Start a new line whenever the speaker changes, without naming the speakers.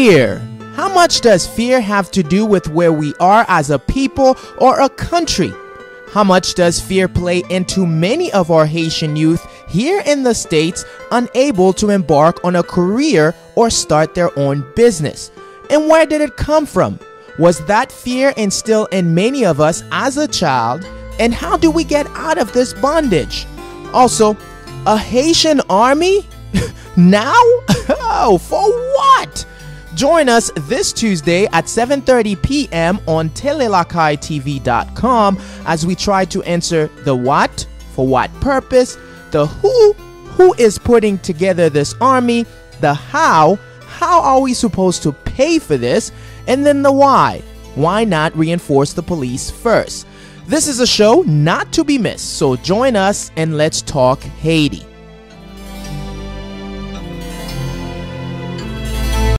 Fear. How much does fear have to do with where we are as a people or a country? How much does fear play into many of our Haitian youth here in the States unable to embark on a career or start their own business? And where did it come from? Was that fear instilled in many of us as a child? And how do we get out of this bondage? Also, a Haitian army? Now? Oh, for what? Join us this Tuesday at 7:30 p.m. on telelakaitv.com as we try to answer the what, for what purpose, the who is putting together this army, the how are we supposed to pay for this, and then the why not reinforce the police first. This is a show not to be missed, so join us and let's talk Haiti.